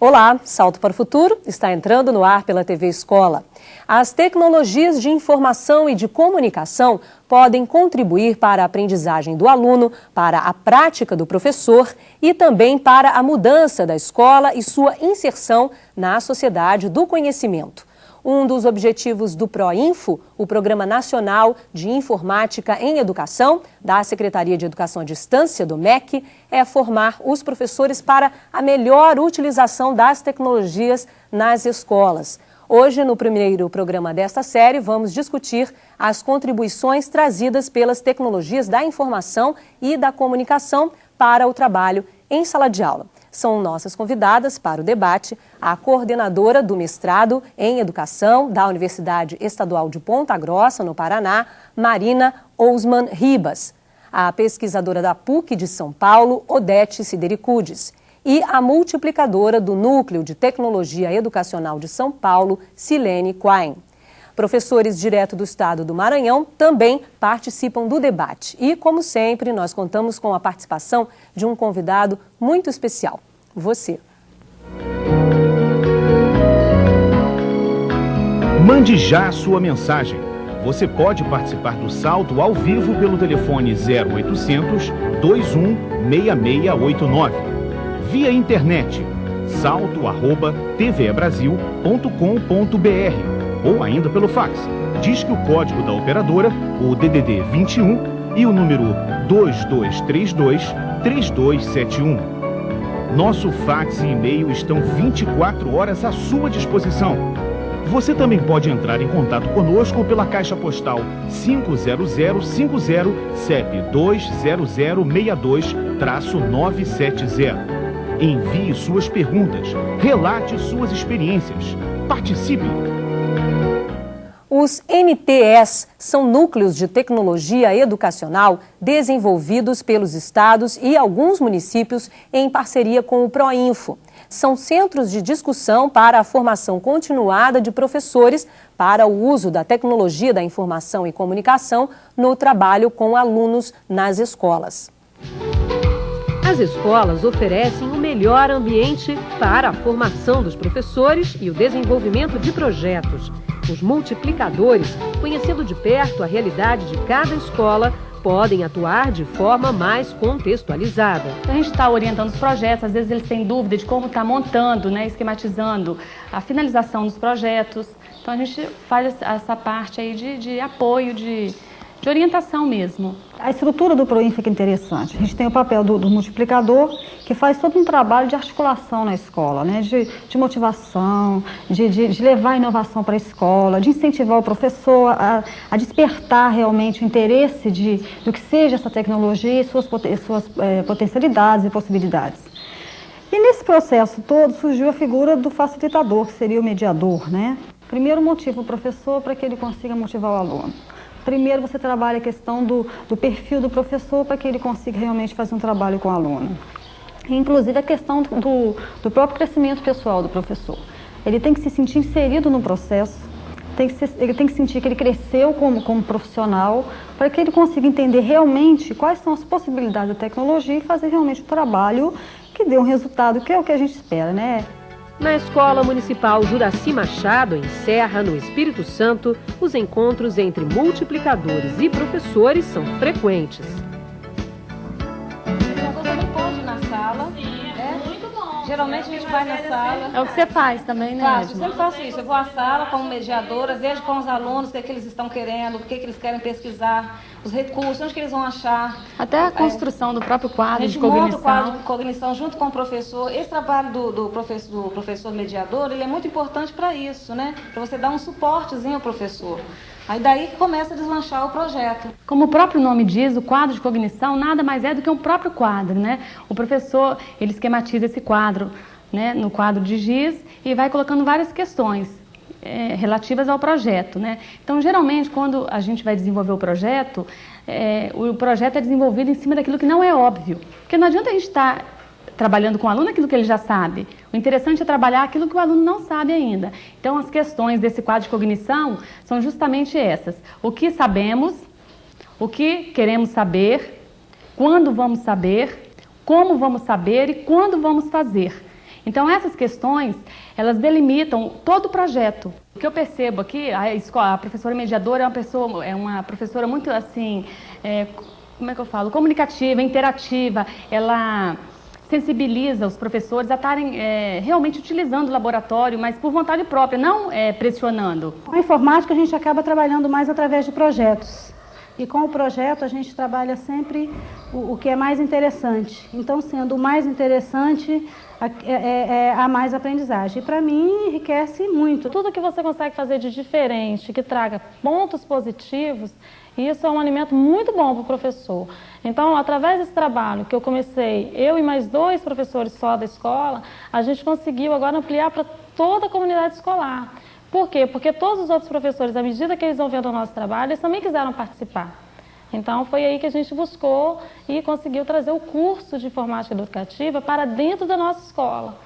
Olá, Salto para o Futuro está entrando no ar pela TV Escola. As tecnologias de informação e de comunicação podem contribuir para a aprendizagem do aluno, para a prática do professor e também para a mudança da escola e sua inserção na sociedade do conhecimento. Um dos objetivos do PROINFO, o Programa Nacional de Informática em Educação, da Secretaria de Educação à Distância, do MEC, é formar os professores para a melhor utilização das tecnologias nas escolas. Hoje, no primeiro programa desta série, vamos discutir as contribuições trazidas pelas tecnologias da informação e da comunicação para o trabalho em sala de aula. São nossas convidadas para o debate a coordenadora do mestrado em Educação da Universidade Estadual de Ponta Grossa, no Paraná, Marina Ousman Ribas, a pesquisadora da PUC de São Paulo, Odete Sidericudes, e a multiplicadora do Núcleo de Tecnologia Educacional de São Paulo, Silene Quain. Professores direto do estado do Maranhão também participam do debate. E, como sempre, nós contamos com a participação de um convidado muito especial, você. Mande já a sua mensagem. Você pode participar do Salto ao vivo pelo telefone 0800 21 6689. Via internet, salto@tvebrasil.com.br. ou ainda pelo fax. Disque o código da operadora, o DDD 21 e o número 2232-3271. Nosso fax e e-mail estão 24 horas à sua disposição. Você também pode entrar em contato conosco pela caixa postal 50050 CEP 20062-970. Envie suas perguntas, relate suas experiências. Participe! Os NTEs são núcleos de tecnologia educacional desenvolvidos pelos estados e alguns municípios em parceria com o PROINFO. São centros de discussão para a formação continuada de professores para o uso da tecnologia da informação e comunicação no trabalho com alunos nas escolas. As escolas oferecem o melhor ambiente para a formação dos professores e o desenvolvimento de projetos. Os multiplicadores, conhecendo de perto a realidade de cada escola, podem atuar de forma mais contextualizada. A gente está orientando os projetos, às vezes eles têm dúvida de como está montando, esquematizando a finalização dos projetos. Então a gente faz essa parte aí de apoio, de orientação mesmo. A estrutura do PROINFO é interessante. A gente tem o papel do multiplicador, que faz todo um trabalho de articulação na escola, de motivação, de levar a inovação para a escola, de incentivar o professor a despertar realmente o interesse do que seja essa tecnologia e suas potencialidades e possibilidades. E nesse processo todo surgiu a figura do facilitador, que seria o mediador, Primeiro motiva o professor para que ele consiga motivar o aluno. Primeiro você trabalha a questão do perfil do professor para que ele consiga realmente fazer um trabalho com o aluno. Inclusive a questão do próprio crescimento pessoal do professor. Ele tem que se sentir inserido no processo, ele tem que sentir que ele cresceu como profissional, para que ele consiga entender realmente quais são as possibilidades da tecnologia e fazer realmente o trabalho que dê um resultado, que é o que a gente espera, Na Escola Municipal Juraci Machado, em Serra, no Espírito Santo, os encontros entre multiplicadores e professores são frequentes. Você também pode ir na sala. Sim, é muito bom. Geralmente a gente vai na sala. É o que você faz também, né? Faço, eu sempre faço isso. Eu vou à sala como mediadora, vejo com os alunos o que eles estão querendo, o que eles querem pesquisar, os recursos, onde que eles vão achar. Até a construção do próprio quadro de monta cognição. o quadro de cognição junto com o professor. Esse trabalho do professor mediador, ele é muito importante para isso, Para você dar um suportezinho ao professor. Aí daí que começa a deslanchar o projeto. Como o próprio nome diz, o quadro de cognição nada mais é do que um próprio quadro, O professor, ele esquematiza esse quadro, no quadro de giz e vai colocando várias questões relativas ao projeto, Então, geralmente, quando a gente vai desenvolver o projeto é desenvolvido em cima daquilo que não é óbvio. Porque não adianta a gente estar trabalhando com o aluno aquilo que ele já sabe. O interessante é trabalhar aquilo que o aluno não sabe ainda. Então, as questões desse quadro de cognição são justamente essas. O que sabemos, o que queremos saber, quando vamos saber, como vamos saber e quando vamos fazer. Então, essas questões, elas delimitam todo o projeto. O que eu percebo aqui, a professora mediadora é uma professora muito, assim, como é que eu falo? Comunicativa, interativa, ela sensibiliza os professores a estarem realmente utilizando o laboratório, mas por vontade própria, não pressionando. Com a informática a gente acaba trabalhando mais através de projetos. E com o projeto a gente trabalha sempre o que é mais interessante. Então, sendo o mais interessante, há mais aprendizagem. E para mim enriquece muito. Tudo que você consegue fazer de diferente, que traga pontos positivos, isso é um alimento muito bom para o professor. Então, através desse trabalho que eu comecei, eu e mais 2 professores só da escola, a gente conseguiu agora ampliar para toda a comunidade escolar. Por quê? Porque todos os outros professores, à medida que eles vão vendo o nosso trabalho, eles também quiseram participar. Então, foi aí que a gente buscou e conseguiu trazer o curso de informática educativa para dentro da nossa escola.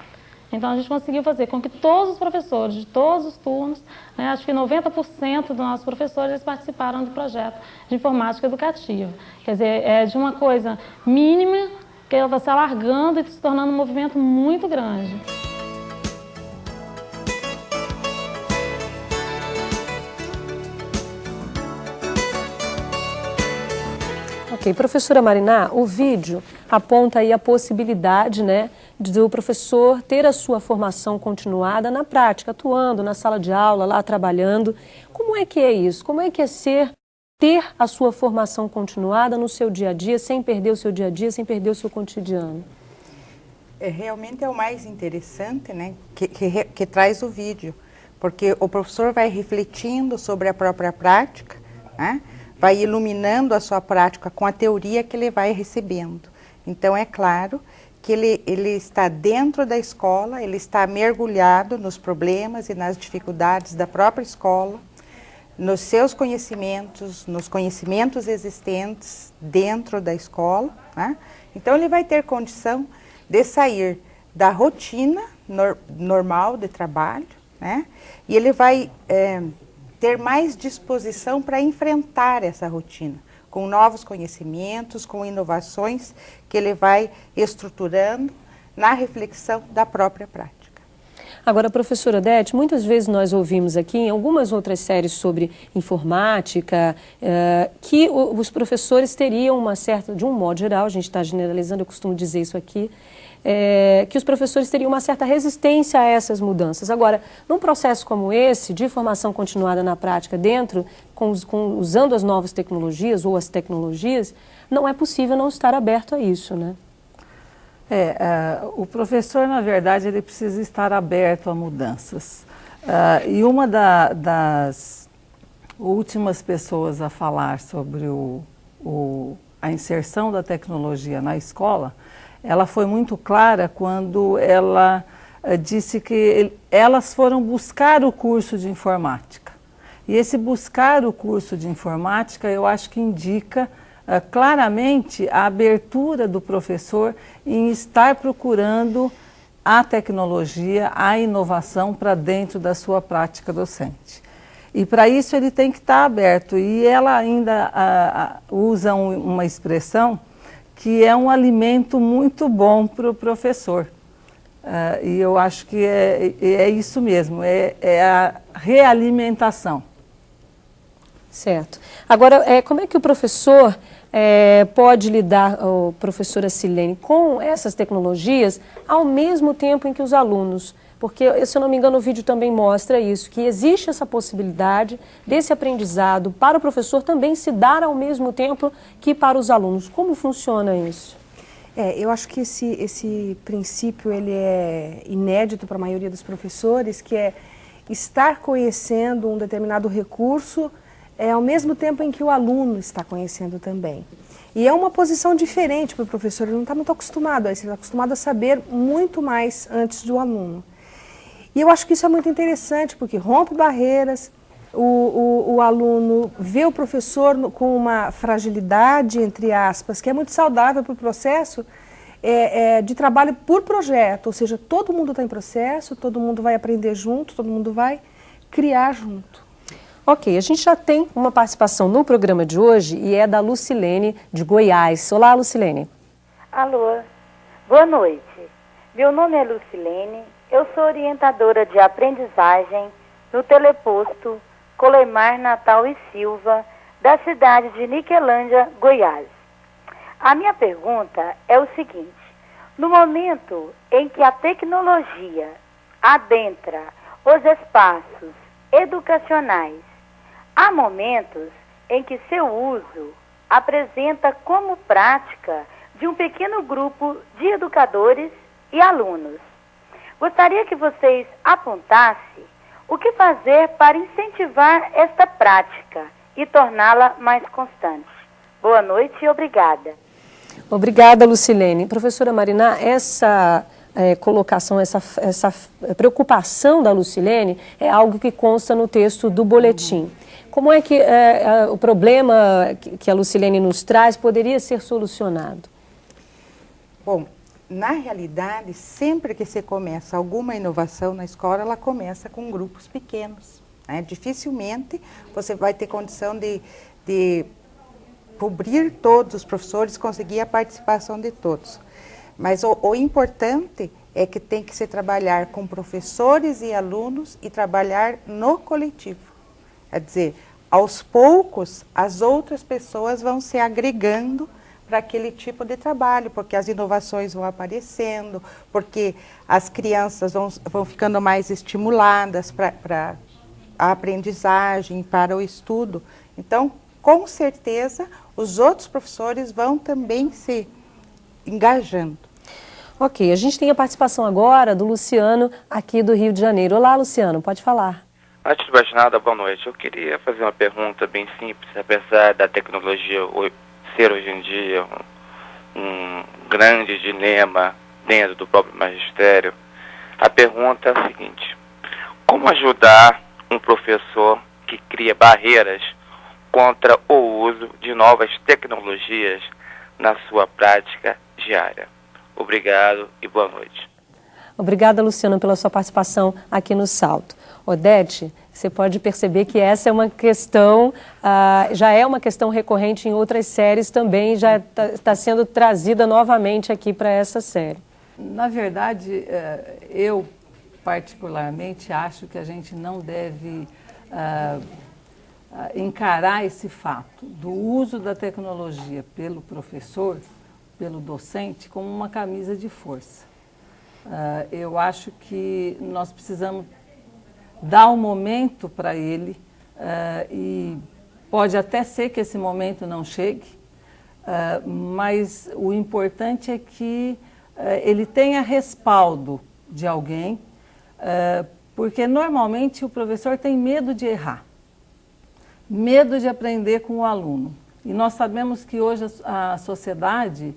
Então, a gente conseguiu fazer com que todos os professores, de todos os turnos, né, acho que 90% dos nossos professores eles participaram do projeto de informática educativa. Quer dizer, é de uma coisa mínima que ela está se alargando e se tornando um movimento muito grande. Ok, professora Mariná, o vídeo aponta aí a possibilidade, né, do professor ter a sua formação continuada na prática, atuando na sala de aula, lá trabalhando. Como é que é isso? Como é que é ter a sua formação continuada no seu dia a dia, sem perder o seu dia a dia, sem perder o seu cotidiano? Realmente é o mais interessante, né, que traz o vídeo, porque o professor vai refletindo sobre a própria prática, né, vai iluminando a sua prática com a teoria que ele vai recebendo. Então, é claro que ele está dentro da escola, ele está mergulhado nos problemas e nas dificuldades da própria escola, nos seus conhecimentos, nos conhecimentos existentes dentro da escola, né? Então, ele vai ter condição de sair da rotina normal de trabalho, né? E ele vai ter mais disposição para enfrentar essa rotina, com novos conhecimentos, com inovações que ele vai estruturando na reflexão da própria prática. Agora, professora Odete, muitas vezes nós ouvimos aqui em algumas outras séries sobre informática, que os professores teriam uma certa, de um modo geral, a gente está generalizando, eu costumo dizer isso aqui, que os professores teriam uma certa resistência a essas mudanças. Agora, num processo como esse, de formação continuada na prática, usando as novas tecnologias ou as tecnologias, não é possível não estar aberto a isso, né? O professor, na verdade, ele precisa estar aberto a mudanças. E uma das últimas pessoas a falar sobre a inserção da tecnologia na escola, ela foi muito clara quando ela disse que elas foram buscar o curso de informática. E esse buscar o curso de informática, eu acho que indica claramente a abertura do professor em estar procurando a tecnologia, a inovação para dentro da sua prática docente. E para isso ele tem que estar aberto. E ela ainda usa uma expressão que é um alimento muito bom para o professor. E eu acho que é isso mesmo, é a realimentação. Certo. Agora, como é que o professor pode lidar, professora Silene, com essas tecnologias ao mesmo tempo em que os alunos? Porque, se eu não me engano, o vídeo também mostra isso, que existe essa possibilidade desse aprendizado para o professor também se dar ao mesmo tempo que para os alunos. Como funciona isso? Eu acho que esse princípio ele é inédito para a maioria dos professores, que é estar conhecendo um determinado recurso ao mesmo tempo em que o aluno está conhecendo também. E é uma posição diferente para o professor, ele não está muito acostumado a isso, ele está acostumado a saber muito mais antes do aluno. E eu acho que isso é muito interessante, porque rompe barreiras, o aluno vê o professor com uma fragilidade, entre aspas, que é muito saudável para o processo de trabalho por projeto, ou seja, todo mundo está em processo, todo mundo vai aprender junto, todo mundo vai criar junto. Ok, a gente já tem uma participação no programa de hoje e é da Lucilene, de Goiás. Olá, Lucilene. Alô, boa noite. Meu nome é Lucilene, eu sou orientadora de aprendizagem no teleposto Colemar Natal e Silva, da cidade de Niquelândia, Goiás. A minha pergunta é o seguinte: no momento em que a tecnologia adentra os espaços educacionais, há momentos em que seu uso apresenta como prática de um pequeno grupo de educadores e alunos. Gostaria que vocês apontassem o que fazer para incentivar esta prática e torná-la mais constante. Boa noite e obrigada. Obrigada, Lucilene. Professora Mariná, essa colocação, essa preocupação da Lucilene é algo que consta no texto do boletim. Como é que o problema que a Lucilene nos traz poderia ser solucionado? Bom, na realidade, sempre que se começa alguma inovação na escola, ela começa com grupos pequenos, né? Dificilmente você vai ter condição de cobrir todos os professores, conseguir a participação de todos. Mas o importante é que tem que se trabalhar com professores e alunos e trabalhar no coletivo. Quer dizer, aos poucos, as outras pessoas vão se agregando para aquele tipo de trabalho, porque as inovações vão aparecendo, porque as crianças vão ficando mais estimuladas para a aprendizagem, para o estudo. Então, com certeza, os outros professores vão também se engajando. Ok, a gente tem a participação agora do Luciano, aqui do Rio de Janeiro. Olá, Luciano, pode falar. Antes de mais nada, boa noite. Eu queria fazer uma pergunta bem simples, apesar da tecnologia ser hoje em dia um grande dilema dentro do próprio magistério. A pergunta é a seguinte: como ajudar um professor que cria barreiras contra o uso de novas tecnologias na sua prática diária? Obrigado e boa noite. Obrigada, Luciano, pela sua participação aqui no Salto. Odete, você pode perceber que essa é uma questão, já é uma questão recorrente em outras séries também, já está sendo trazida novamente aqui para essa série. Na verdade, eu particularmente acho que a gente não deve encarar esse fato do uso da tecnologia pelo professor, pelo docente, como uma camisa de força. Eu acho que nós precisamos dar um momento para ele e pode até ser que esse momento não chegue, mas o importante é que ele tenha respaldo de alguém, porque normalmente o professor tem medo de errar, medo de aprender com o aluno. E nós sabemos que hoje a sociedade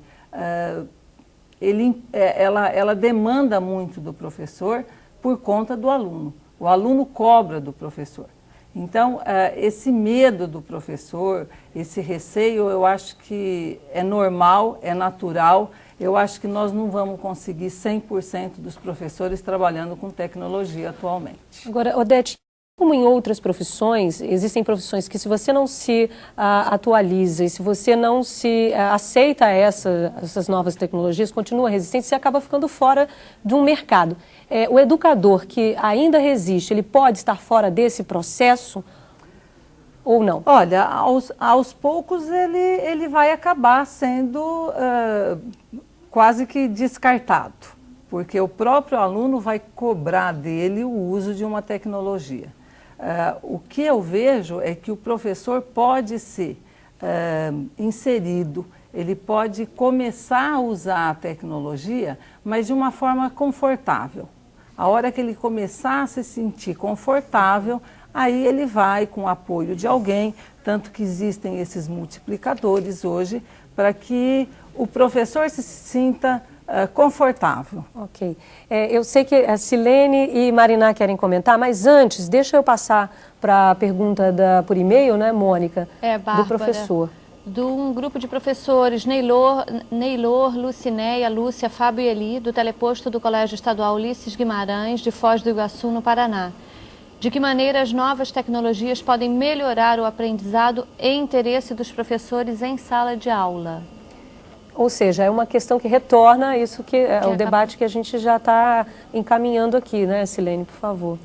ela demanda muito do professor por conta do aluno. O aluno cobra do professor. Então, esse medo do professor, esse receio, eu acho que é normal, é natural. Eu acho que nós não vamos conseguir 100% dos professores trabalhando com tecnologia atualmente. Agora, Odete, como em outras profissões, existem profissões que se você não se atualiza e se você não se aceita essas novas tecnologias, continua resistente, você acaba ficando fora de um mercado. O educador que ainda resiste, ele pode estar fora desse processo ou não? Olha, aos poucos ele vai acabar sendo quase que descartado, porque o próprio aluno vai cobrar dele o uso de uma tecnologia. O que eu vejo é que o professor pode ser inserido, ele pode começar a usar a tecnologia, mas de uma forma confortável. A hora que ele começar a se sentir confortável, aí ele vai com o apoio de alguém, tanto que existem esses multiplicadores hoje, para que o professor se sinta confortável. Ok. Eu sei que a Silene e Mariná querem comentar, mas antes, deixa eu passar para a pergunta por e-mail, né, Mônica? Bárbara, do professor. De um grupo de professores, Neylor, Lucinéia, Lúcia, Fábio e Eli, do teleposto do Colégio Estadual Ulisses Guimarães, de Foz do Iguaçu, no Paraná. De que maneira as novas tecnologias podem melhorar o aprendizado e interesse dos professores em sala de aula? Ou seja, é uma questão que retorna isso que é o debate que a gente já está encaminhando aqui, né, Silene, por favor.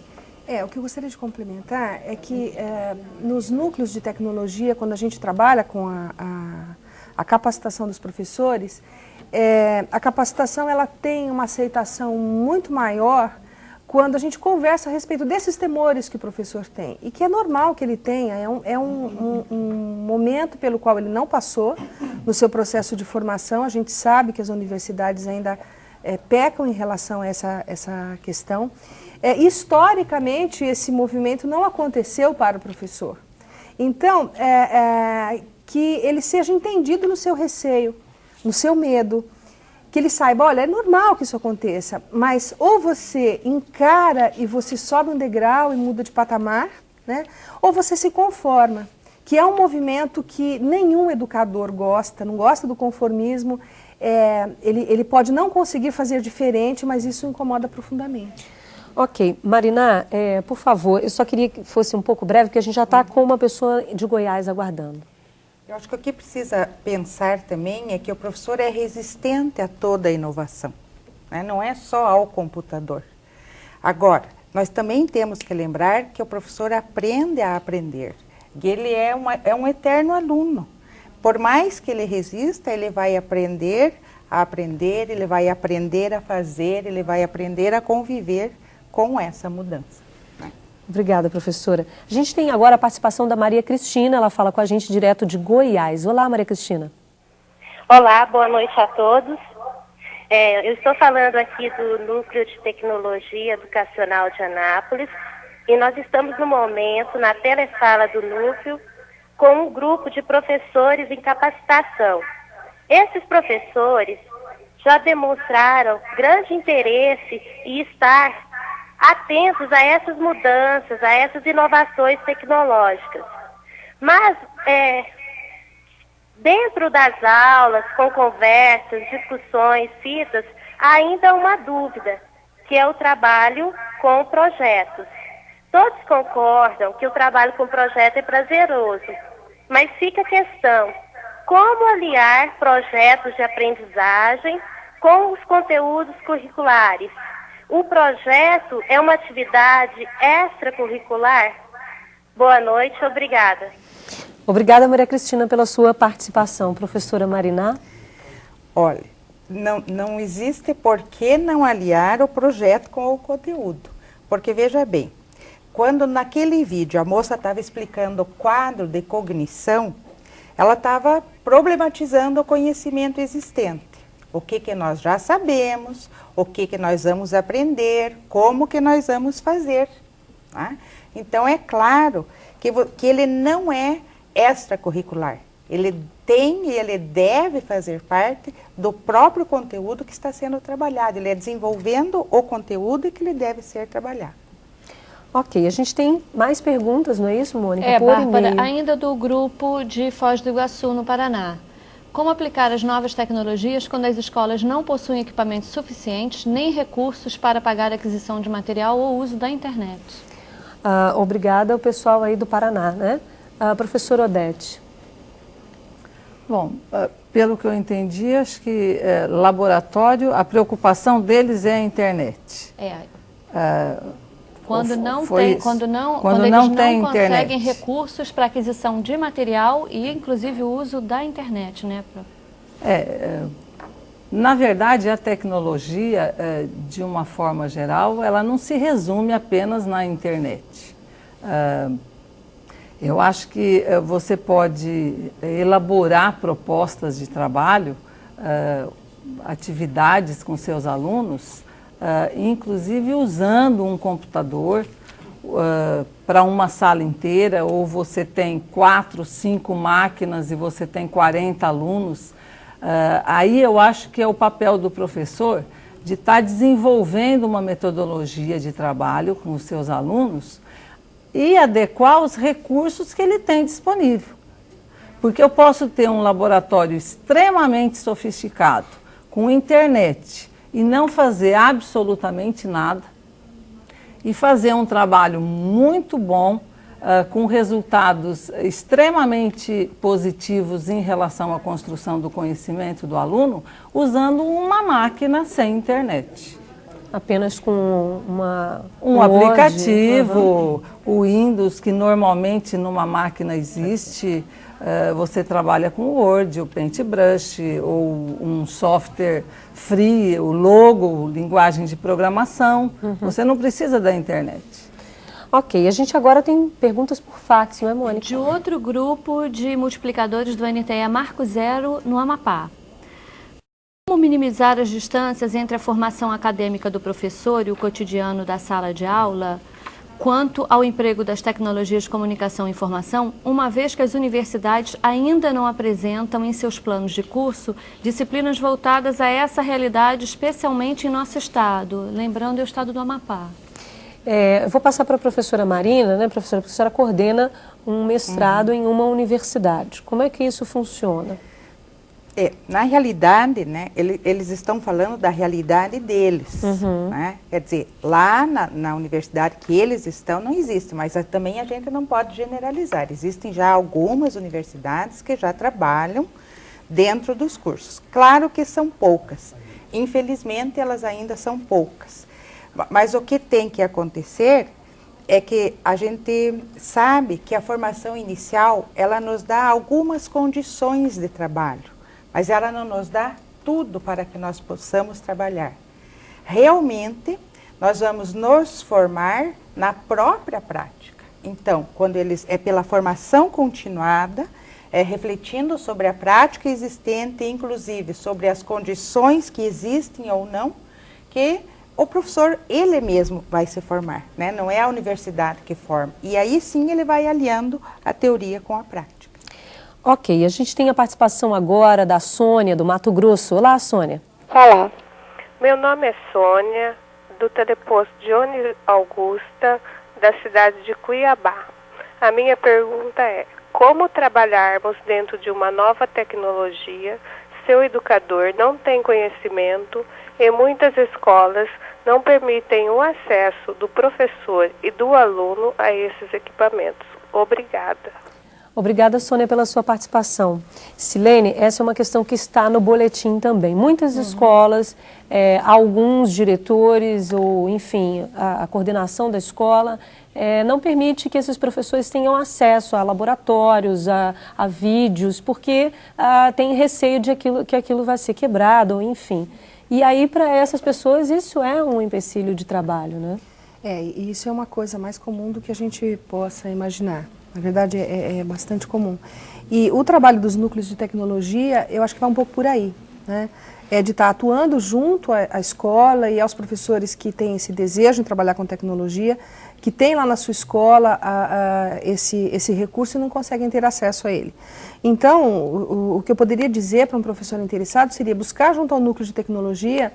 O que eu gostaria de complementar é que nos núcleos de tecnologia, quando a gente trabalha com a capacitação dos professores, a capacitação ela tem uma aceitação muito maior quando a gente conversa a respeito desses temores que o professor tem, e que é normal que ele tenha, é um momento pelo qual ele não passou no seu processo de formação. A gente sabe que as universidades ainda pecam em relação a essa questão. Historicamente, esse movimento não aconteceu para o professor. Então, que ele seja entendido no seu receio, no seu medo, que ele saiba, olha, é normal que isso aconteça, mas ou você encara e você sobe um degrau e muda de patamar, né? Ou você se conforma, que é um movimento que nenhum educador gosta, não gosta do conformismo, ele pode não conseguir fazer diferente, mas isso incomoda profundamente. Ok, Mariná, por favor, eu só queria que fosse um pouco breve, porque a gente já está com uma pessoa de Goiás aguardando. Eu acho que o que precisa pensar também é que o professor é resistente a toda a inovação, né? Não é só ao computador. Agora, nós também temos que lembrar que o professor aprende a aprender, e ele é um eterno aluno. Por mais que ele resista, ele vai aprender a aprender, ele vai aprender a fazer, ele vai aprender a conviver com essa mudança. Obrigada, professora. A gente tem agora a participação da Maria Cristina, ela fala com a gente direto de Goiás. Olá, Maria Cristina. Olá, boa noite a todos. Eu estou falando aqui do Núcleo de Tecnologia Educacional de Anápolis e nós estamos no momento na telesala do núcleo com um grupo de professores em capacitação. Esses professores já demonstraram grande interesse em estar atentos a essas mudanças, a essas inovações tecnológicas. Mas, dentro das aulas, com conversas, discussões, citas, há ainda uma dúvida, que é o trabalho com projetos. Todos concordam que o trabalho com projeto é prazeroso, mas fica a questão, como aliar projetos de aprendizagem com os conteúdos curriculares? O projeto é uma atividade extracurricular? Boa noite, obrigada. Obrigada, Maria Cristina, pela sua participação. Professora Mariná? Olha, não existe por que não aliar o projeto com o conteúdo. Porque, veja bem, quando naquele vídeo a moça estava explicando o quadro de cognição, ela estava problematizando o conhecimento existente. O que nós já sabemos, o que nós vamos aprender, como que nós vamos fazer. Tá? Então, é claro que ele não é extracurricular. Ele tem e ele deve fazer parte do próprio conteúdo que está sendo trabalhado. Ele é desenvolvendo o conteúdo que ele deve ser trabalhado. Ok, a gente tem mais perguntas, não é isso, Mônica? Bárbara, ainda do grupo de Foz do Iguaçu, no Paraná. Como aplicar as novas tecnologias quando as escolas não possuem equipamentos suficientes nem recursos para pagar a aquisição de material ou uso da internet? Obrigada ao pessoal aí do Paraná, né? Professora Odete. Bom, pelo que eu entendi, acho que laboratório, a preocupação deles é a internet. Quando eles não conseguem recursos para aquisição de material e, inclusive, o uso da internet, né, prof? Na verdade, a tecnologia, de uma forma geral, ela não se resume apenas na internet. Eu acho que você pode elaborar propostas de trabalho, atividades com seus alunos, inclusive usando um computador para uma sala inteira, ou você tem 4, 5 máquinas e você tem 40 alunos. Aí eu acho que é o papel do professor de estar desenvolvendo uma metodologia de trabalho com os seus alunos e adequar os recursos que ele tem disponível. Porque eu posso ter um laboratório extremamente sofisticado, com internet, e não fazer absolutamente nada, e fazer um trabalho muito bom com resultados extremamente positivos em relação à construção do conhecimento do aluno, usando uma máquina sem internet. Apenas com um aplicativo, o Windows, que normalmente numa máquina existe, você trabalha com o Word, o Paintbrush, ou um software free, o Logo, linguagem de programação. Você não precisa da internet. Ok, a gente agora tem perguntas por fax, não é, Mônica? De outro grupo de multiplicadores do NTE Marco Zero, no Amapá. Como minimizar as distâncias entre a formação acadêmica do professor e o cotidiano da sala de aula, quanto ao emprego das tecnologias de comunicação e informação, uma vez que as universidades ainda não apresentam em seus planos de curso disciplinas voltadas a essa realidade, especialmente em nosso estado, lembrando o estado do Amapá? Eu vou passar para a professora Marina, né, professora? Porque a senhora coordena um mestrado em uma universidade. Como é que isso funciona? Na realidade, né, eles estão falando da realidade deles. Né? Quer dizer, lá na universidade que eles estão não existe, mas também a gente não pode generalizar. Existem já algumas universidades que já trabalham dentro dos cursos. Claro que são poucas. Infelizmente, elas ainda são poucas. Mas o que tem que acontecer é que a gente sabe que a formação inicial, ela nos dá algumas condições de trabalho. Mas ela não nos dá tudo para que nós possamos trabalhar. Realmente, nós vamos nos formar na própria prática. Então, quando é pela formação continuada, refletindo sobre a prática existente, inclusive sobre as condições que existem ou não, que o professor, ele mesmo vai se formar, né? Não é a universidade que forma. E aí sim ele vai aliando a teoria com a prática. Ok, a gente tem a participação agora da Sônia, do Mato Grosso. Olá, Sônia. Olá, meu nome é Sônia, do teleposto Johnny Augusta, da cidade de Cuiabá. A minha pergunta é, como trabalharmos dentro de uma nova tecnologia se o educador não tem conhecimento e muitas escolas não permitem o acesso do professor e do aluno a esses equipamentos? Obrigada. Obrigada, Sônia, pela sua participação. Silene, essa é uma questão que está no boletim também. Muitas escolas, alguns diretores ou, enfim, a coordenação da escola não permite que esses professores tenham acesso a laboratórios, a vídeos, porque tem receio de que aquilo vai ser quebrado, ou enfim. E aí, para essas pessoas, isso é um empecilho de trabalho, né? E isso é uma coisa mais comum do que a gente possa imaginar. Na verdade, é bastante comum. E o trabalho dos núcleos de tecnologia, eu acho que vai um pouco por aí, né? É de estar atuando junto à escola e aos professores que têm esse desejo em trabalhar com tecnologia, que têm lá na sua escola esse recurso e não conseguem ter acesso a ele. Então, o que eu poderia dizer para um professor interessado seria buscar junto ao núcleo de tecnologia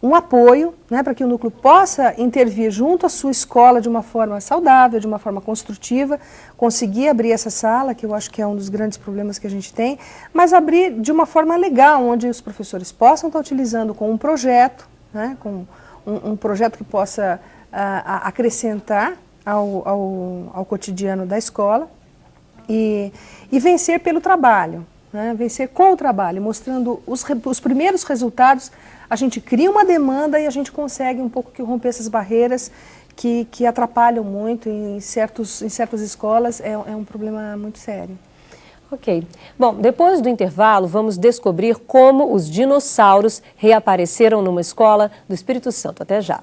um apoio, né, para que o núcleo possa intervir junto à sua escola de uma forma saudável, de uma forma construtiva, conseguir abrir essa sala, que eu acho que é um dos grandes problemas que a gente tem, mas abrir de uma forma legal, onde os professores possam estar utilizando com um projeto, né, com um projeto que possa acrescentar ao cotidiano da escola e vencer pelo trabalho, né, vencer com o trabalho, mostrando os primeiros resultados. A gente cria uma demanda e a gente consegue um pouco que romper essas barreiras que atrapalham muito em certas escolas, é um problema muito sério. Ok. Bom, depois do intervalo, vamos descobrir como os dinossauros reapareceram numa escola do Espírito Santo. Até já.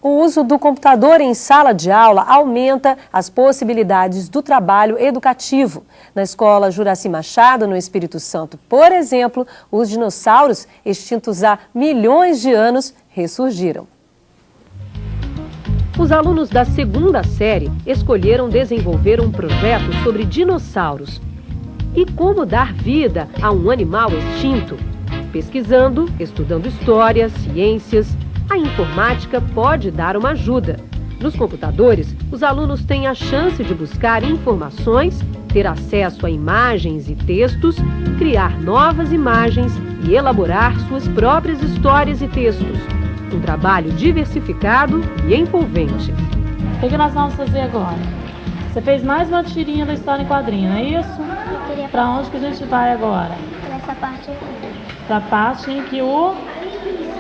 O uso do computador em sala de aula aumenta as possibilidades do trabalho educativo. Na escola Juraci Machado, no Espírito Santo, por exemplo, os dinossauros, extintos há milhões de anos, ressurgiram. Os alunos da segunda série escolheram desenvolver um projeto sobre dinossauros e como dar vida a um animal extinto. Pesquisando, estudando história, ciências, a informática pode dar uma ajuda. Nos computadores, os alunos têm a chance de buscar informações, ter acesso a imagens e textos, criar novas imagens e elaborar suas próprias histórias e textos. Um trabalho diversificado e envolvente. O que nós vamos fazer agora? Você fez mais uma tirinha da história em quadrinho, não é isso? Para onde que a gente vai agora? Para essa parte aqui. Para a parte em que o...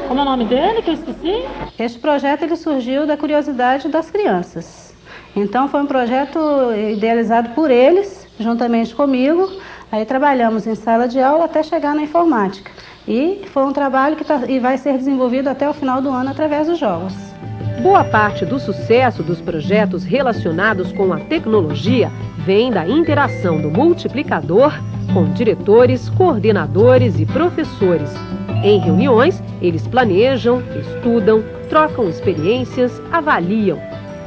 Como é o nome dele que eu esqueci? Este projeto ele surgiu da curiosidade das crianças. Então foi um projeto idealizado por eles, juntamente comigo. Aí trabalhamos em sala de aula até chegar na informática. E foi um trabalho que vai ser desenvolvido até o final do ano através dos jogos. Boa parte do sucesso dos projetos relacionados com a tecnologia vem da interação do multiplicador com diretores, coordenadores e professores. Em reuniões, eles planejam, estudam, trocam experiências, avaliam.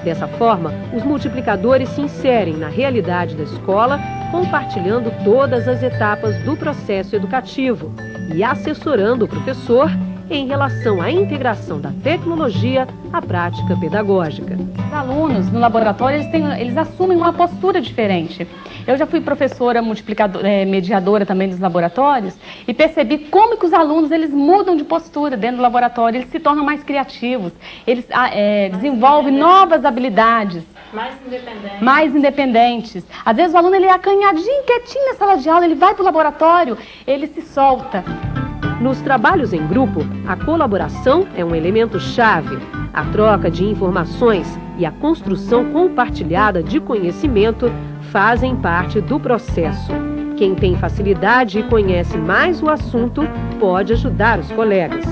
Dessa forma, os multiplicadores se inserem na realidade da escola, compartilhando todas as etapas do processo educativo e assessorando o professor em relação à integração da tecnologia à prática pedagógica. Os alunos no laboratório, eles assumem uma postura diferente. Eu já fui professora mediadora também dos laboratórios e percebi como que os alunos eles mudam de postura dentro do laboratório, eles se tornam mais criativos, eles desenvolvem novas habilidades. Mais independentes. Às vezes o aluno ele é acanhadinho, quietinho na sala de aula, ele vai para o laboratório, ele se solta. Nos trabalhos em grupo, a colaboração é um elemento chave. A troca de informações e a construção compartilhada de conhecimento fazem parte do processo. Quem tem facilidade e conhece mais o assunto pode ajudar os colegas.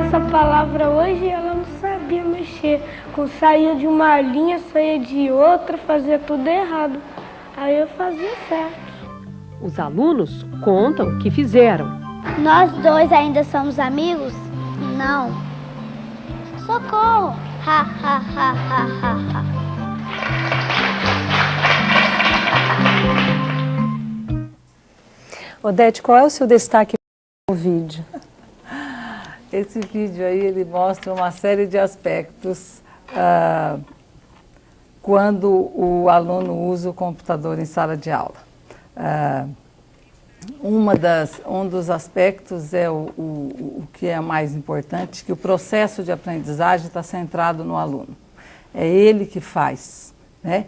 Essa palavra hoje ela não sabia mexer. Saía de uma linha, saía de outra, fazia tudo errado. Aí eu fazia certo. Os alunos contam o que fizeram. Nós dois ainda somos amigos? Não. Socorro! Ha, ha, ha, ha, ha, ha. Odete, qual é o seu destaque no vídeo? Esse vídeo aí, ele mostra uma série de aspectos quando o aluno usa o computador em sala de aula. Um dos aspectos é o que é mais importante, que o processo de aprendizagem está centrado no aluno. É ele que faz, né?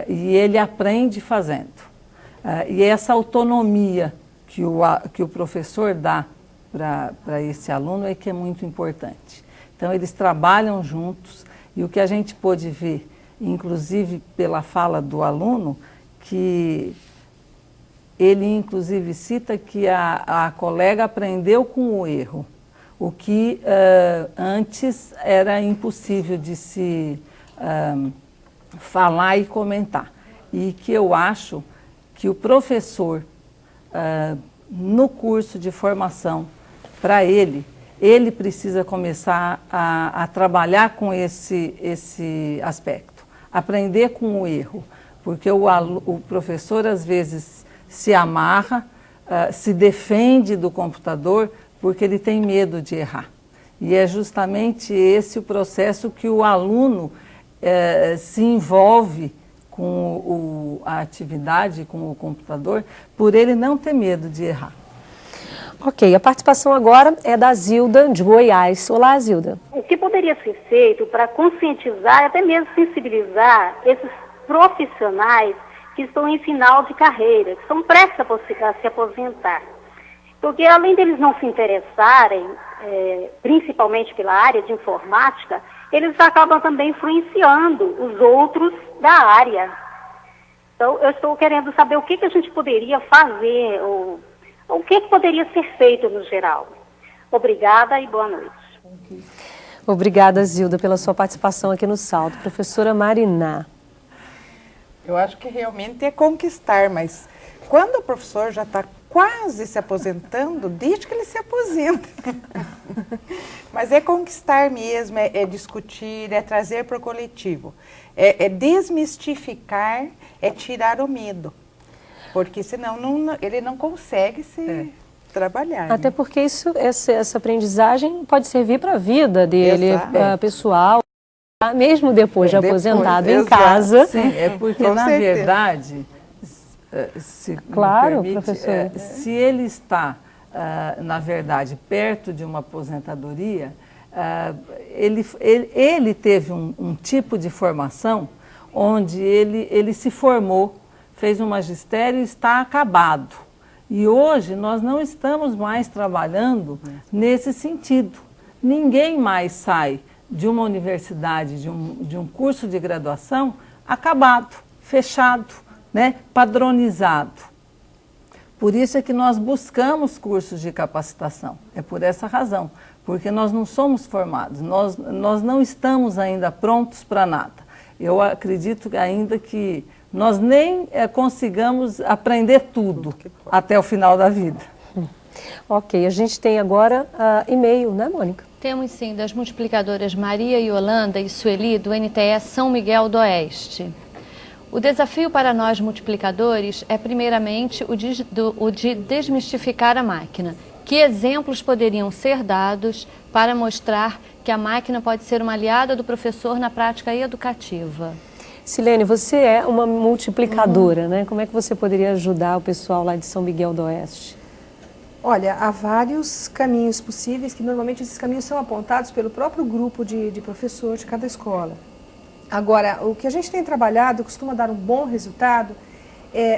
E ele aprende fazendo. E essa autonomia que o professor dá para esse aluno é que é muito importante. Então, eles trabalham juntos e o que a gente pôde ver, inclusive pela fala do aluno, que ele inclusive cita que a colega aprendeu com o erro, o que antes era impossível de se falar e comentar. E que eu acho que o professor, no curso de formação, para ele precisa começar a trabalhar com esse aspecto, aprender com o erro, porque o professor às vezes se amarra, se defende do computador porque ele tem medo de errar. E é justamente esse o processo que o aluno se envolve com a atividade, com o computador, por ele não ter medo de errar. Ok, a participação agora é da Zilda, de Goiás. Olá, Zilda. O que poderia ser feito para conscientizar, até mesmo sensibilizar esses profissionais que estão em final de carreira, que são prestes a se aposentar? Porque além deles não se interessarem, principalmente pela área de informática, eles acabam também influenciando os outros da área. Então, eu estou querendo saber o que a gente poderia fazer, ou o que poderia ser feito no geral. Obrigada e boa noite. Obrigada, Zilda, pela sua participação aqui no Salto. Professora Mariná. Eu acho que realmente é conquistar, mas quando o professor já está quase se aposentando, deixa que ele se aposenta. Mas é conquistar mesmo, é discutir, é trazer para o coletivo. É desmistificar, é tirar o medo. Porque senão ele não consegue se... trabalhar. Até porque essa aprendizagem pode servir para a vida dele, pessoal, mesmo depois de aposentado em casa. Sim, é porque, na verdade, se claro, me permite, professor. Se ele está, na verdade, perto de uma aposentadoria, ele teve um tipo de formação onde ele se formou, fez um magistério e está acabado. E hoje nós não estamos mais trabalhando nesse sentido. Ninguém mais sai de uma universidade, de um curso de graduação acabado, fechado, né, padronizado. Por isso é que nós buscamos cursos de capacitação, é por essa razão, porque nós não somos formados, nós não estamos ainda prontos para nada. Eu acredito ainda que nós nem consigamos aprender tudo até o final da vida. Ok, a gente tem agora e-mail, né, Mônica? Temos sim, das multiplicadoras Maria Yolanda e Sueli, do NTE São Miguel do Oeste. O desafio para nós multiplicadores é primeiramente o de desmistificar a máquina. Que exemplos poderiam ser dados para mostrar que a máquina pode ser uma aliada do professor na prática educativa? Silene, você é uma multiplicadora, né? Como é que você poderia ajudar o pessoal lá de São Miguel do Oeste? Olha, há vários caminhos possíveis, que normalmente esses caminhos são apontados pelo próprio grupo de professor de cada escola. Agora, o que a gente tem trabalhado costuma dar um bom resultado,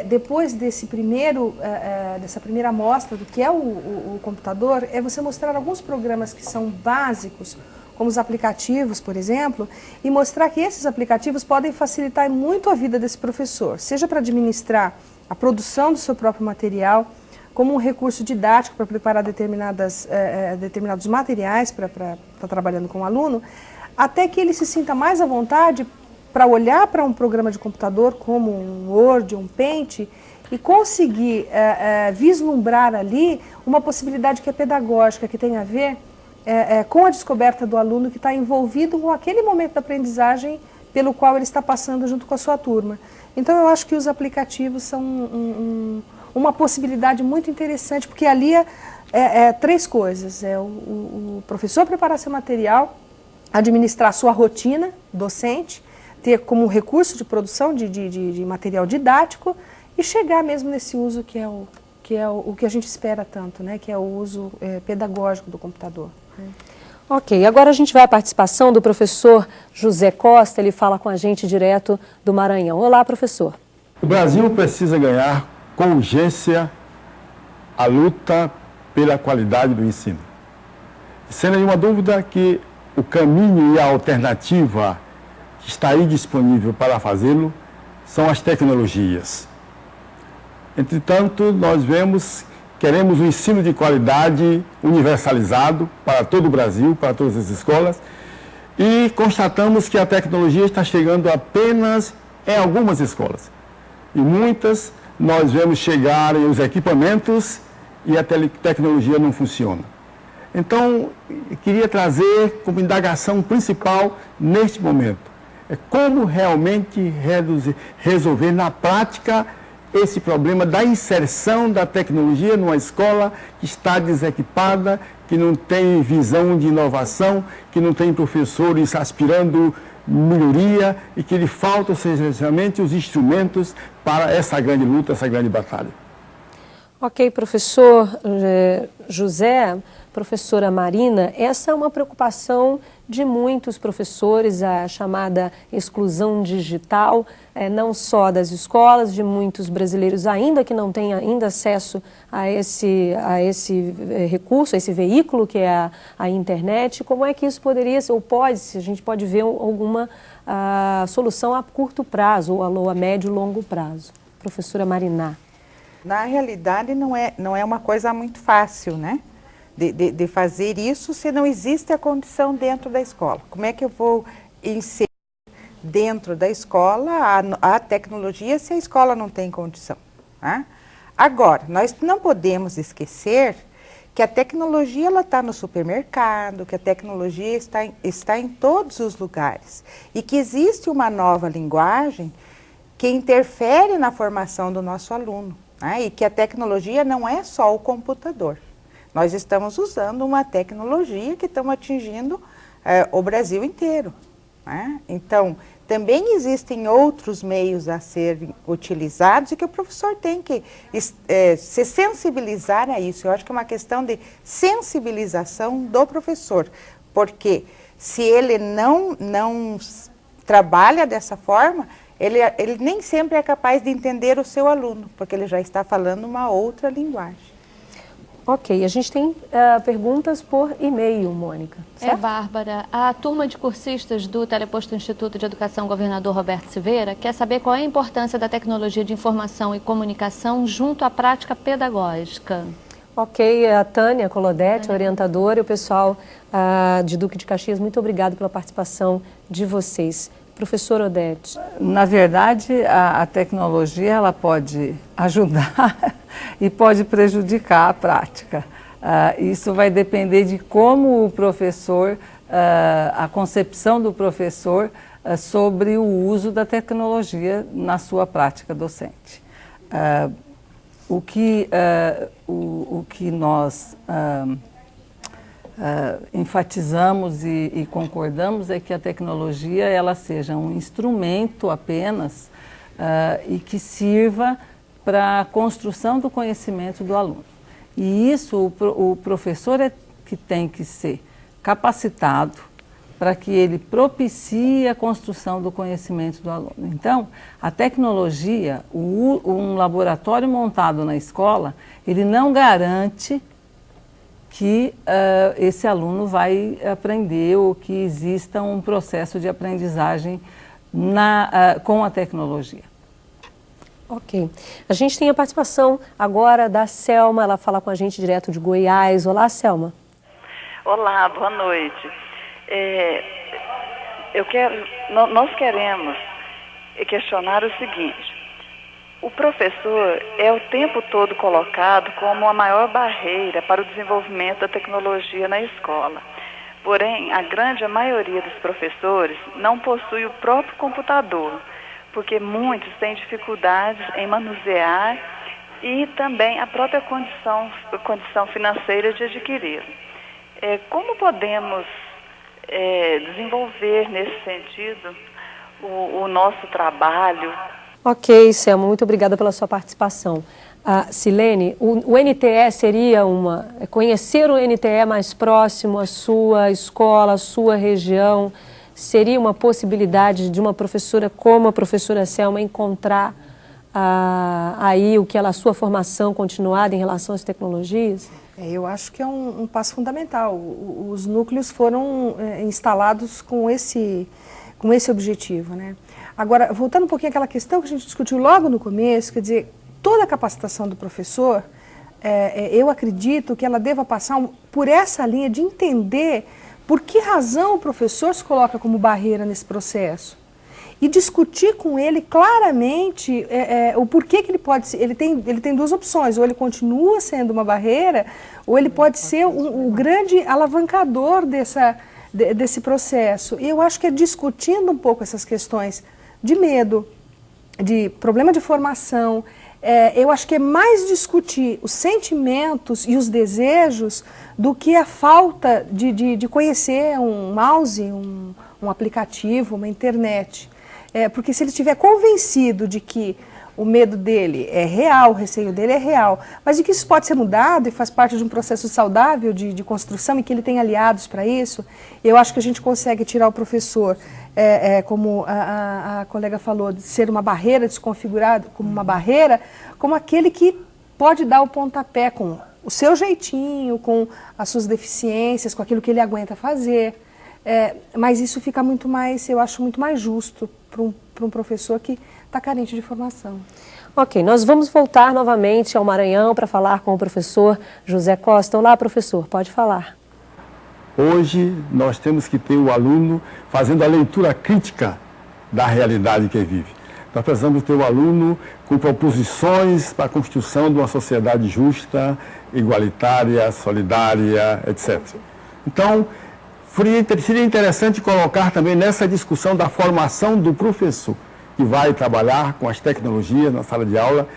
depois dessa primeira amostra do que é o computador, é você mostrar alguns programas que são básicos, como os aplicativos, por exemplo, e mostrar que esses aplicativos podem facilitar muito a vida desse professor, seja para administrar a produção do seu próprio material, como um recurso didático para preparar determinados materiais para estar trabalhando com o aluno, até que ele se sinta mais à vontade para olhar para um programa de computador como um Word, um Paint, e conseguir vislumbrar ali uma possibilidade que é pedagógica, que tem a ver com a descoberta do aluno que está envolvido com aquele momento da aprendizagem pelo qual ele está passando junto com a sua turma. Então eu acho que os aplicativos são uma possibilidade muito interessante, porque ali três coisas: o professor preparar seu material, administrar sua rotina docente, ter como recurso de produção de material didático e chegar mesmo nesse uso que é o que a gente espera tanto, né? Que é o uso pedagógico do computador. Ok, agora a gente vai à participação do professor José Costa, ele fala com a gente direto do Maranhão. Olá, professor. O Brasil precisa ganhar com urgência a luta pela qualidade do ensino. Sem nenhuma dúvida que o caminho e a alternativa que está aí disponível para fazê-lo são as tecnologias. Entretanto, nós queremos um ensino de qualidade universalizado para todo o Brasil, para todas as escolas, e constatamos que a tecnologia está chegando apenas em algumas escolas. E muitas nós vemos chegarem os equipamentos e a tecnologia não funciona. Então, queria trazer como indagação principal neste momento, como realmente resolver na prática esse problema da inserção da tecnologia numa escola que está desequipada, que não tem visão de inovação, que não tem professores aspirando melhoria e que lhe faltam essencialmente os instrumentos para essa grande luta, essa grande batalha. Ok, professor José, professora Marina, essa é uma preocupação de muitos professores, a chamada exclusão digital, não só das escolas, de muitos brasileiros ainda que não têm ainda acesso a esse recurso, a esse veículo que é a internet. Como é que isso poderia ser, ou se a gente pode ver alguma solução a curto prazo ou a médio e longo prazo? Professora Marina. Na realidade não é uma coisa muito fácil, né? De fazer isso se não existe a condição dentro da escola. Como é que eu vou inserir dentro da escola a tecnologia se a escola não tem condição? Né? Agora, nós não podemos esquecer que a tecnologia está no supermercado, que a tecnologia está em todos os lugares e que existe uma nova linguagem que interfere na formação do nosso aluno, né? E que a tecnologia não é só o computador. nós estamos usando uma tecnologia que estamos atingindo o Brasil inteiro, né? Então, também existem outros meios a serem utilizados e que o professor tem que se sensibilizar a isso. Eu acho que é uma questão de sensibilização do professor, porque se ele não trabalha dessa forma, ele nem sempre é capaz de entender o seu aluno, porque ele já está falando uma outra linguagem. Ok, a gente tem perguntas por e-mail, Mônica. Certo? Bárbara, a turma de cursistas do Teleposto Instituto de Educação Governador Roberto Silveira quer saber qual é a importância da tecnologia de informação e comunicação junto à prática pedagógica. Ok, a Tânia Colodete, orientadora, e o pessoal de Duque de Caxias, muito obrigado pela participação de vocês. Professor Odete. Na verdade, a tecnologia ela pode ajudar e pode prejudicar a prática. Isso vai depender de como o professor, a concepção do professor sobre o uso da tecnologia na sua prática docente. O que nós enfatizamos e concordamos é que a tecnologia ela seja um instrumento apenas e que sirva para a construção do conhecimento do aluno. E isso o professor é que tem que ser capacitado para que ele propicie a construção do conhecimento do aluno. Então, a tecnologia, um laboratório montado na escola, ele não garante que esse aluno vai aprender ou que exista um processo de aprendizagem com a tecnologia. Ok. A gente tem a participação agora da Selma, ela fala com a gente direto de Goiás. Olá, Selma. Olá, boa noite. Nós queremos questionar o seguinte: o professor é o tempo todo colocado como a maior barreira para o desenvolvimento da tecnologia na escola. Porém, a grande maioria dos professores não possui o próprio computador, porque muitos têm dificuldades em manusear e também a própria condição financeira de adquiri-lo. Como podemos desenvolver nesse sentido o nosso trabalho? Ok, Selma, muito obrigada pela sua participação. Silene, o NTE seria conhecer o NTE mais próximo à sua escola, à sua região, seria uma possibilidade de uma professora como a professora Selma encontrar aí a sua formação continuada em relação às tecnologias? Eu acho que é um passo fundamental. Os núcleos foram instalados com esse objetivo, né? Agora, voltando um pouquinho àquela questão que a gente discutiu logo no começo, quer dizer, toda a capacitação do professor, eu acredito que ela deva passar por essa linha de entender por que razão o professor se coloca como barreira nesse processo. E discutir com ele claramente o porquê que ele pode ser. Ele tem duas opções: ou ele continua sendo uma barreira, ou ele pode ser o grande alavancador desse processo. E eu acho que é discutindo um pouco essas questões de medo, de problema de formação, eu acho que é mais discutir os sentimentos e os desejos do que a falta de conhecer um mouse, um aplicativo, uma internet. Porque se ele estiver convencido de que o medo dele é real, o receio dele é real, mas de que isso pode ser mudado e faz parte de um processo saudável de construção e que ele tem aliados para isso, eu acho que a gente consegue tirar o professor, como a colega falou, de ser uma barreira, desconfigurado como uma barreira, como aquele que pode dar o pontapé com o seu jeitinho, com as suas deficiências, com aquilo que ele aguenta fazer. Mas isso fica muito mais, eu acho, muito mais justo para um professor que está carente de formação. Ok, nós vamos voltar novamente ao Maranhão para falar com o professor José Costa. Olá, professor, pode falar. Hoje nós temos que ter o aluno fazendo a leitura crítica da realidade que ele vive. Nós precisamos ter o aluno com proposições para a construção de uma sociedade justa, igualitária, solidária, etc. Então, seria interessante colocar também nessa discussão da formação do professor, que vai trabalhar com as tecnologias na sala de aula,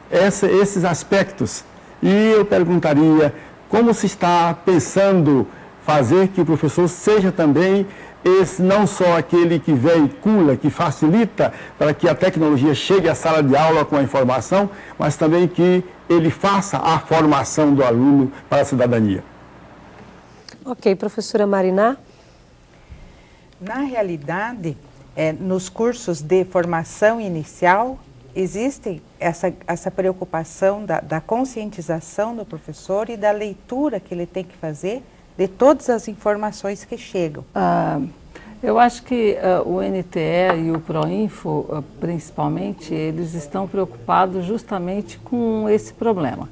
esses aspectos. E eu perguntaria como se está pensando fazer que o professor seja também esse, não só aquele que veicula, que facilita para que a tecnologia chegue à sala de aula com a informação, mas também que ele faça a formação do aluno para a cidadania. Ok, professora Mariná. Na realidade, nos cursos de formação inicial, existe essa preocupação da conscientização do professor e da leitura que ele tem que fazer de todas as informações que chegam. Eu acho que o NTE e o Proinfo, principalmente, eles estão preocupados justamente com esse problema,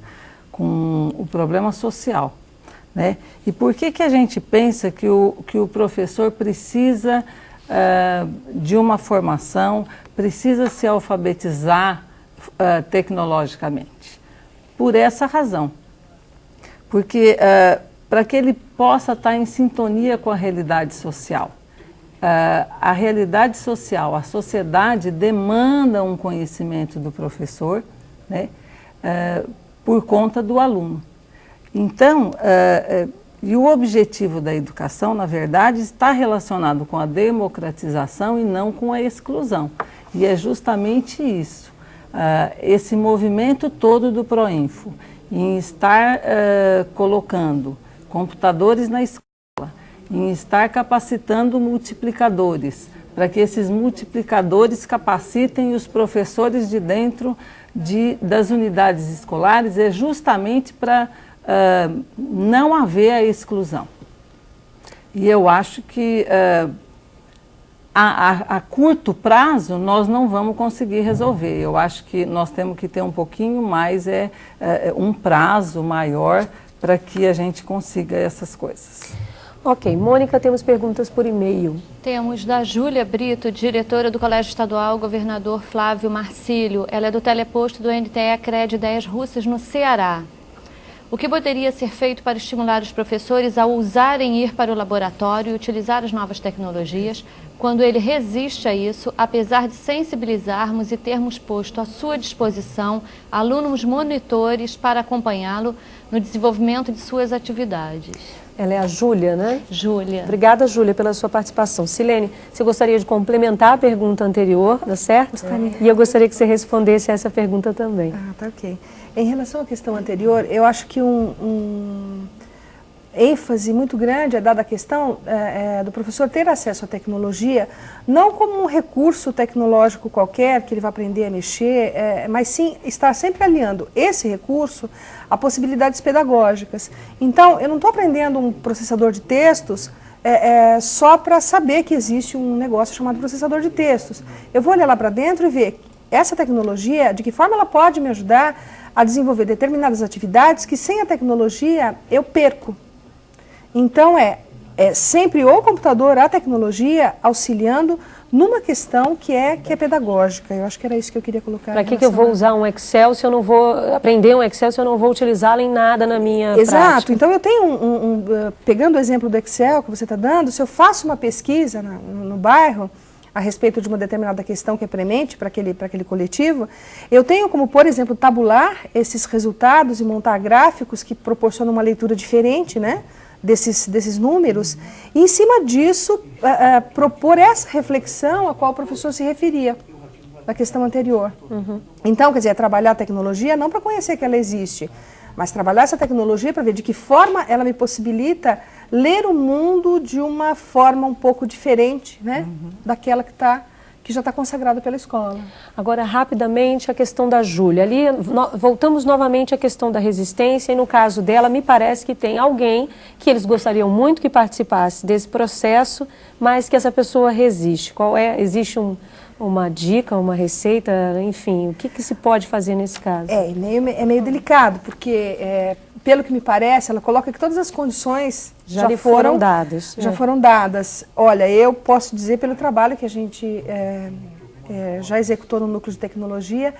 com o problema social, né? E por que a gente pensa que o professor precisa de uma formação, precisa se alfabetizar tecnologicamente? Por essa razão. Porque para que ele possa estar em sintonia com a realidade social. A realidade social, a sociedade demanda um conhecimento do professor, né, por conta do aluno. Então, e o objetivo da educação, na verdade, está relacionado com a democratização e não com a exclusão. E é justamente isso, esse movimento todo do Proinfo, em estar colocando computadores na escola, em estar capacitando multiplicadores, para que esses multiplicadores capacitem os professores de dentro das unidades escolares, é justamente para não haver a exclusão. E eu acho que a curto prazo nós não vamos conseguir resolver. Eu acho que nós temos que ter um pouquinho mais, um prazo maior para que a gente consiga essas coisas. Ok, Mônica, temos perguntas por e-mail. Temos da Júlia Brito, diretora do Colégio Estadual Governador Flávio Marcílio. Ela é do teleposto do NTE CRED Ideias Russas, no Ceará. O que poderia ser feito para estimular os professores a ousarem ir para o laboratório e utilizar as novas tecnologias, quando ele resiste a isso, apesar de sensibilizarmos e termos posto à sua disposição alunos monitores para acompanhá-lo no desenvolvimento de suas atividades? Ela é a Júlia, né? Júlia. Obrigada, Júlia, pela sua participação. Silene, você gostaria de complementar a pergunta anterior, tá certo? Gostaria. E eu gostaria que você respondesse a essa pergunta também. Tá ok. Em relação à questão anterior, eu acho que ênfase muito grande é dada a questão do professor ter acesso à tecnologia, não como um recurso tecnológico qualquer que ele vai aprender a mexer, mas sim estar sempre aliando esse recurso a possibilidades pedagógicas. Então, eu não estou aprendendo um processador de textos só para saber que existe um negócio chamado processador de textos. Eu vou olhar lá para dentro e ver essa tecnologia, de que forma ela pode me ajudar a desenvolver determinadas atividades que sem a tecnologia eu perco. Então é sempre o computador, a tecnologia, auxiliando numa questão que é pedagógica. Eu acho que era isso que eu queria colocar. Para que eu vou usar um Excel se eu não vou aprender um Excel se eu não vou utilizá-lo em nada na minha prática? Então eu tenho pegando o exemplo do Excel que você está dando, se eu faço uma pesquisa no bairro a respeito de uma determinada questão que é premente para aquele coletivo, eu tenho como, por exemplo, tabular esses resultados e montar gráficos que proporcionam uma leitura diferente, né, desses números, e em cima disso propor essa reflexão a qual o professor se referia na questão anterior. Então, quer dizer, trabalhar a tecnologia não para conhecer que ela existe, mas trabalhar essa tecnologia para ver de que forma ela me possibilita ler o mundo de uma forma um pouco diferente, né, daquela que já está consagrada pela escola. Agora, rapidamente, a questão da Júlia. Ali, voltamos novamente à questão da resistência, e no caso dela, me parece que tem alguém que eles gostariam muito que participasse desse processo, mas que essa pessoa resiste. Existe uma dica, uma receita, enfim, o que se pode fazer nesse caso? É meio delicado, porque, pelo que me parece, ela coloca que todas as condições já foram dadas. Já foram dadas. Olha, eu posso dizer pelo trabalho que a gente já executou no Núcleo de Tecnologia,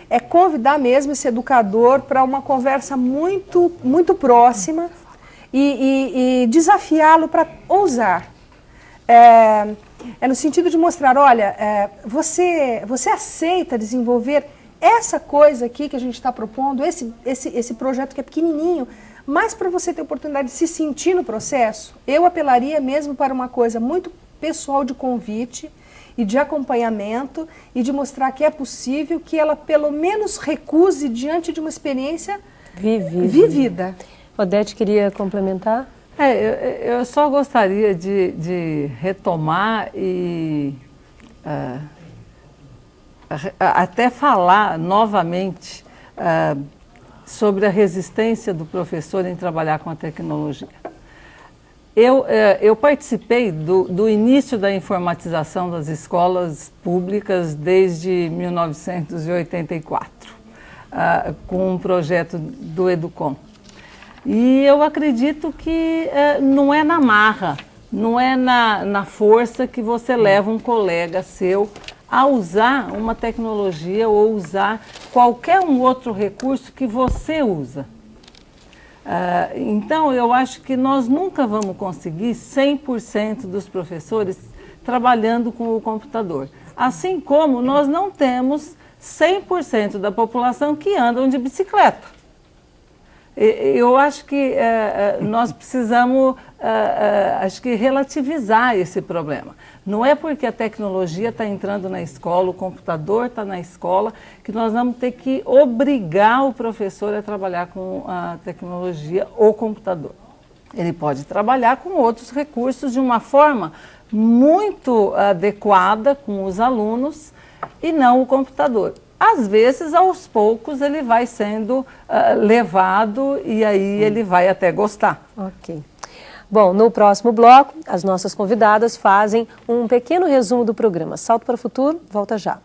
é convidar mesmo esse educador para uma conversa muito, muito próxima e desafiá-lo para ousar. É no sentido de mostrar, olha, você aceita desenvolver essa coisa aqui que a gente está propondo, esse projeto que é pequenininho, Mas para você ter oportunidade de se sentir no processo, eu apelaria mesmo para uma coisa muito pessoal de convite e de acompanhamento e de mostrar que é possível, que ela pelo menos recuse diante de uma experiência vivida. Odete queria complementar? Eu só gostaria de retomar e até falar novamente sobre a resistência do professor em trabalhar com a tecnologia. Eu participei do início da informatização das escolas públicas desde 1984, com um projeto do Educom. E eu acredito que não é na marra, não é na força que você leva um colega seu a usar uma tecnologia ou usar qualquer um outro recurso que você usa. Então, eu acho que nós nunca vamos conseguir 100% dos professores trabalhando com o computador. Assim como nós não temos 100% da população que andam de bicicleta. Eu acho que nós precisamos acho que relativizar esse problema. Não é porque a tecnologia está entrando na escola, o computador está na escola, que nós vamos ter que obrigar o professor a trabalhar com a tecnologia ou computador. Ele pode trabalhar com outros recursos de uma forma muito adequada com os alunos e não o computador. Às vezes, aos poucos, ele vai sendo levado e aí ele vai até gostar. Ok. Bom, no próximo bloco, as nossas convidadas fazem um pequeno resumo do programa. Salto para o Futuro, volta já.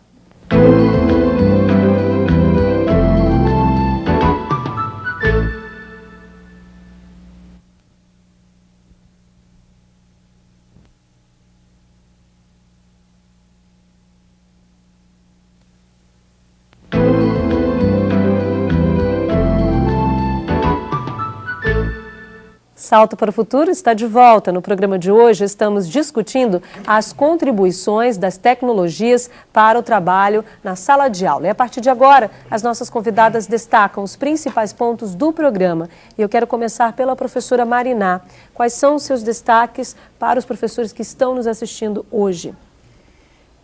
Salto para o Futuro está de volta. No programa de hoje estamos discutindo as contribuições das tecnologias para o trabalho na sala de aula. E a partir de agora, as nossas convidadas destacam os principais pontos do programa. E eu quero começar pela professora Mariná. Quais são os seus destaques para os professores que estão nos assistindo hoje?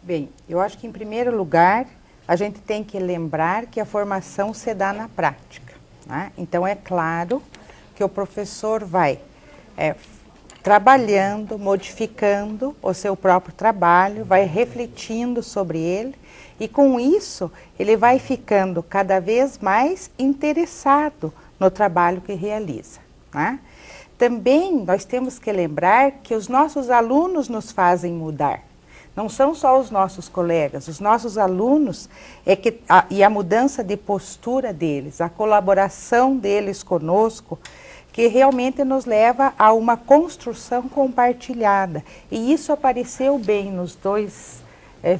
Bem, eu acho que em primeiro lugar, a gente tem que lembrar que a formação se dá na prática, né? Então é claro que o professor vai trabalhando, modificando o seu próprio trabalho, vai refletindo sobre ele e com isso ele vai ficando cada vez mais interessado no trabalho que realiza, né? Também nós temos que lembrar que os nossos alunos nos fazem mudar. Não são só os nossos colegas, os nossos alunos e a mudança de postura deles, a colaboração deles conosco, que realmente nos leva a uma construção compartilhada. E isso apareceu bem nos dois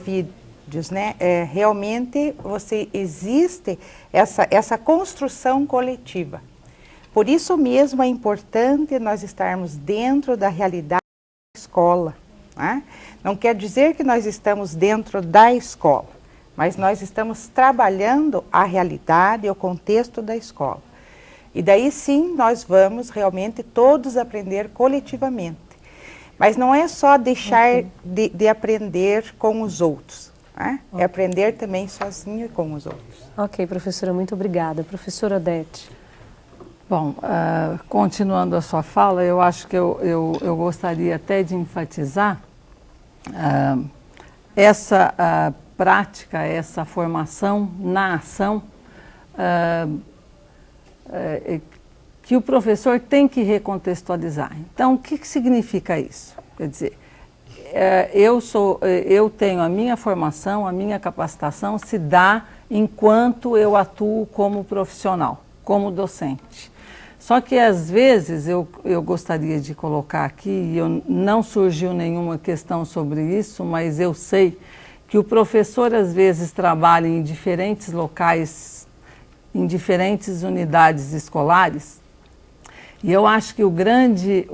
vídeos, né? Realmente existe essa construção coletiva. Por isso mesmo é importante nós estarmos dentro da realidade da escola, né? Não quer dizer que nós estamos dentro da escola, mas nós estamos trabalhando a realidade e o contexto da escola. E daí sim nós vamos realmente todos aprender coletivamente. Mas não é só deixar de aprender com os outros, né? É aprender também sozinho e com os outros. Ok, professora, muito obrigada. Professora Odete. Bom, continuando a sua fala, eu acho que eu gostaria até de enfatizar essa prática, essa formação na ação, que o professor tem que recontextualizar. Então, o que significa isso? Quer dizer, eu tenho a minha formação, a minha capacitação se dá enquanto eu atuo como profissional, como docente. Só que às vezes eu gostaria de colocar aqui, e não surgiu nenhuma questão sobre isso, mas eu sei que o professor às vezes trabalha em diferentes locais, em diferentes unidades escolares, e eu acho que o grande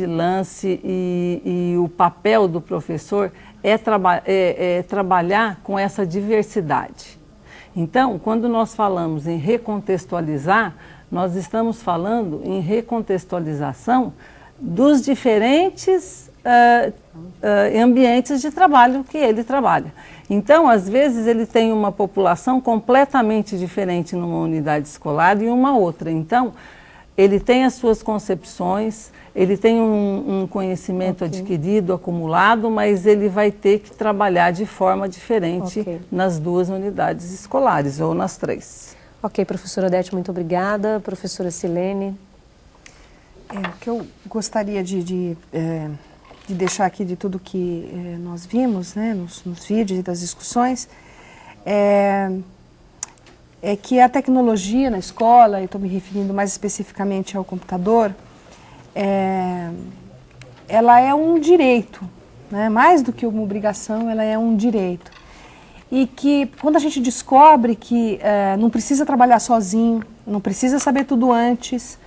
lance e o papel do professor é trabalhar com essa diversidade. Então, quando nós falamos em recontextualizar, Nós estamos falando em recontextualização dos diferentes ambientes de trabalho que ele trabalha. Então, às vezes, ele tem uma população completamente diferente numa unidade escolar e uma outra. Então, ele tem as suas concepções, ele tem um conhecimento adquirido, acumulado, mas ele vai ter que trabalhar de forma diferente nas duas unidades escolares, ou nas 3. Ok, professora Odete, muito obrigada. Professora Silene. O que eu gostaria de deixar aqui de tudo que nós vimos, né, nos vídeos e das discussões, é que a tecnologia na escola, e estou me referindo mais especificamente ao computador, ela é um direito, né, mais do que uma obrigação, ela é um direito. E que quando a gente descobre que não precisa trabalhar sozinho, não precisa saber tudo antes,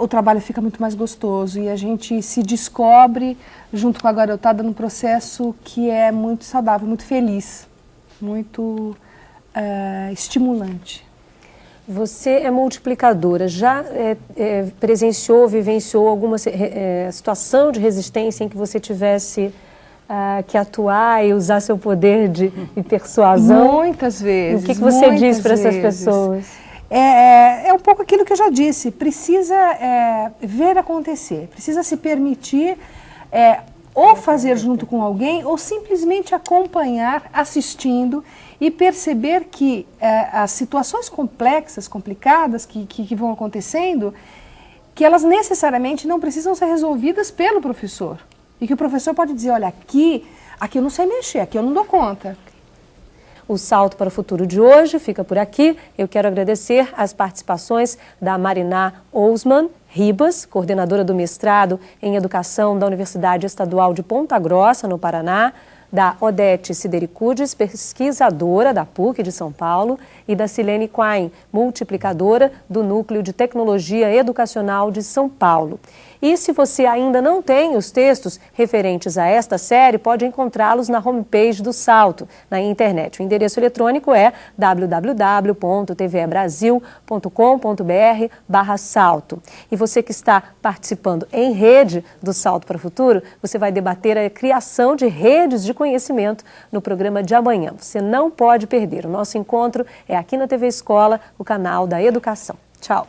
o trabalho fica muito mais gostoso e a gente se descobre junto com a garotada num processo que é muito saudável, muito feliz, muito estimulante. Você é multiplicadora, já presenciou, vivenciou alguma situação de resistência em que você tivesse que atuar e usar seu poder de persuasão? Muitas vezes. O que você diz para essas pessoas? É um pouco aquilo que eu já disse, precisa ver acontecer, precisa se permitir ou fazer junto com alguém ou simplesmente acompanhar, assistindo e perceber que as situações complexas, complicadas que vão acontecendo, que elas necessariamente não precisam ser resolvidas pelo professor. E que o professor pode dizer, olha, aqui eu não sei mexer, aqui eu não dou conta. O Salto para o Futuro de hoje fica por aqui. Eu quero agradecer as participações da Mariná Ousman Ribas, coordenadora do mestrado em Educação da Universidade Estadual de Ponta Grossa, no Paraná, da Odete Sidericudes, pesquisadora da PUC de São Paulo, e da Silene Quain, multiplicadora do Núcleo de Tecnologia Educacional de São Paulo. E se você ainda não tem os textos referentes a esta série, pode encontrá-los na homepage do Salto, na internet. O endereço eletrônico é www.tvbrasil.com.br/salto. E você que está participando em rede do Salto para o Futuro, você vai debater a criação de redes de conhecimento no programa de amanhã. Você não pode perder. O nosso encontro é aqui na TV Escola, o canal da Educação. Tchau!